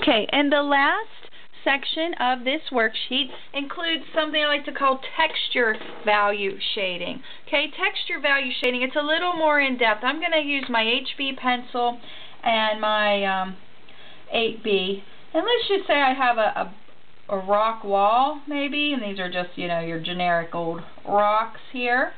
Okay, and the last section of this worksheet includes something I like to call texture value shading. Okay, texture value shading, it's a little more in depth. I'm going to use my HB pencil and my 8B, and let's just say I have a rock wall maybe, and these are just, you know, your generic old rocks here.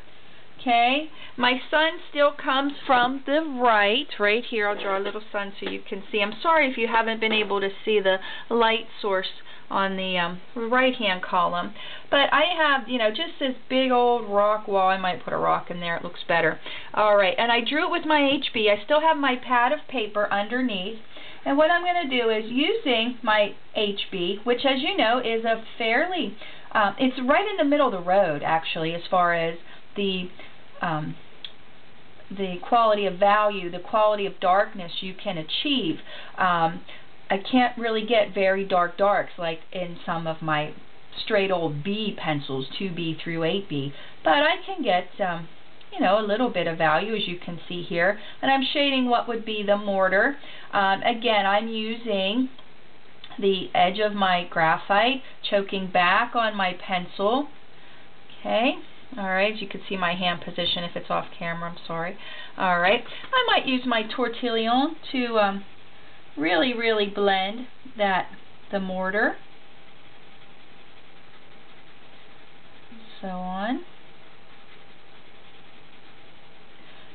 Okay, my sun still comes from the right here. I'll draw a little sun so you can see. I'm sorry if you haven't been able to see the light source on the right hand column, but I have, you know, just this big old rock wall. I might put a rock in there, it looks better. Alright, and I drew it with my HB. I still have my pad of paper underneath, and what I'm going to do is, using my HB, which as you know is a fairly, it's right in the middle of the road actually as far as the quality of value, the quality of darkness you can achieve. I can't really get very dark darks like in some of my straight old B pencils, 2B through 8B, but I can get you know, a little bit of value, as you can see here, and I'm shading what would be the mortar. Again, I'm using the edge of my graphite, choking back on my pencil. Okay. Alright, as you can see my hand position if it's off camera, I'm sorry. Alright, I might use my tortillon to really blend the mortar. So on.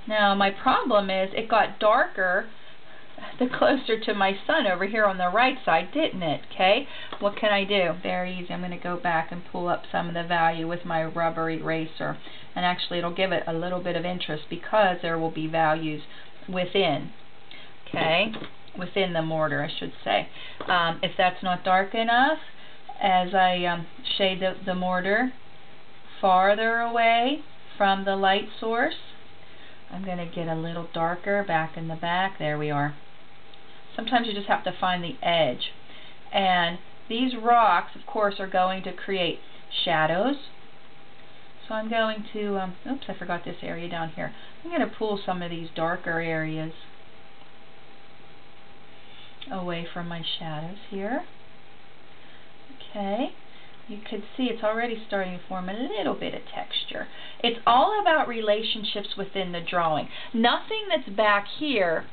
Now my problem is it got darker the closer to my sun over here on the right side, didn't it? Okay, what can I do? Very easy. I'm going to go back and pull up some of the value with my rubber eraser, and actually it'll give it a little bit of interest because there will be values within, okay, within the mortar, I should say. If that's not dark enough, as I shade the mortar farther away from the light source, I'm going to get a little darker back in the back. There we are. Sometimes you just have to find the edge. And these rocks, of course, are going to create shadows. So I'm going to, oops, I forgot this area down here. I'm going to pull some of these darker areas away from my shadows here. Okay. You could see it's already starting to form a little bit of texture. It's all about relationships within the drawing. Nothing that's back here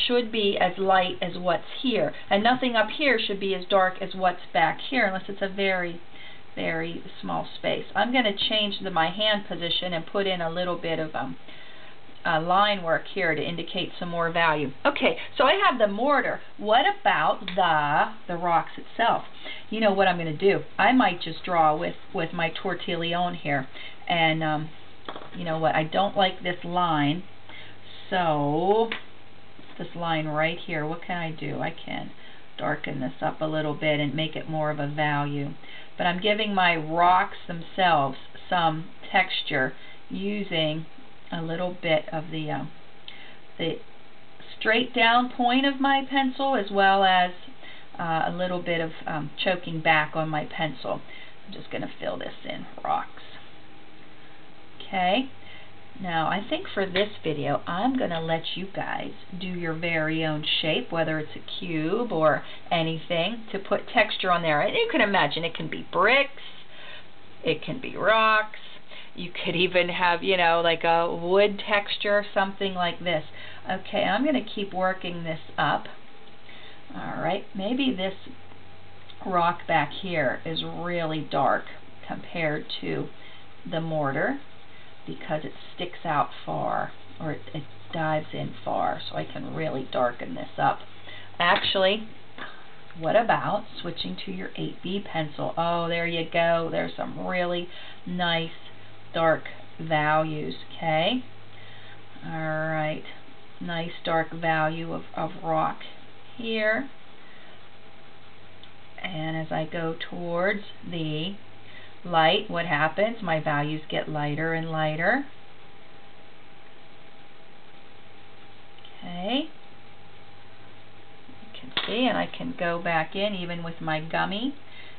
should be as light as what's here, and nothing up here should be as dark as what's back here, unless it's a very small space. I'm going to change my hand position and put in a little bit of line work here to indicate some more value. Okay, so I have the mortar. What about the rocks itself? You know what I'm going to do? I might just draw with my tortillon here, and you know what? I don't like this line, so this line right here, what can I do? I can darken this up a little bit and make it more of a value. But I'm giving my rocks themselves some texture using a little bit of the straight down point of my pencil, as well as a little bit of choking back on my pencil. I'm just going to fill this in, rocks. Okay, now I think for this video I'm going to let you guys do your very own shape, whether it's a cube or anything, to put texture on there. And you can imagine it can be bricks, it can be rocks, you could even have, you know, like a wood texture, something like this. Okay, I'm going to keep working this up. Alright, maybe this rock back here is really dark compared to the mortar because it sticks out far, or it dives in far, so I can really darken this up. Actually, what about switching to your 8B pencil? Oh, there you go. There's some really nice dark values, okay? Alright, nice dark value of rock here. And as I go towards the light, what happens? My values get lighter and lighter. Okay. You can see, and I can go back in even with my gummy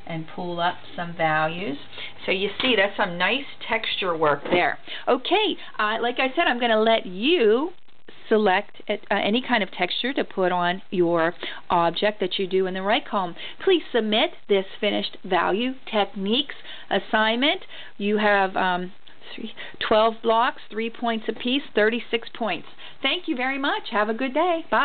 and pull up some values. So you see, that's some nice texture work there. Okay, like I said, I'm going to let you select any kind of texture to put on your object that you do in the right column. Please submit this finished value techniques assignment. You have 12 blocks, 3 points apiece, 36 points. Thank you very much. Have a good day. Bye.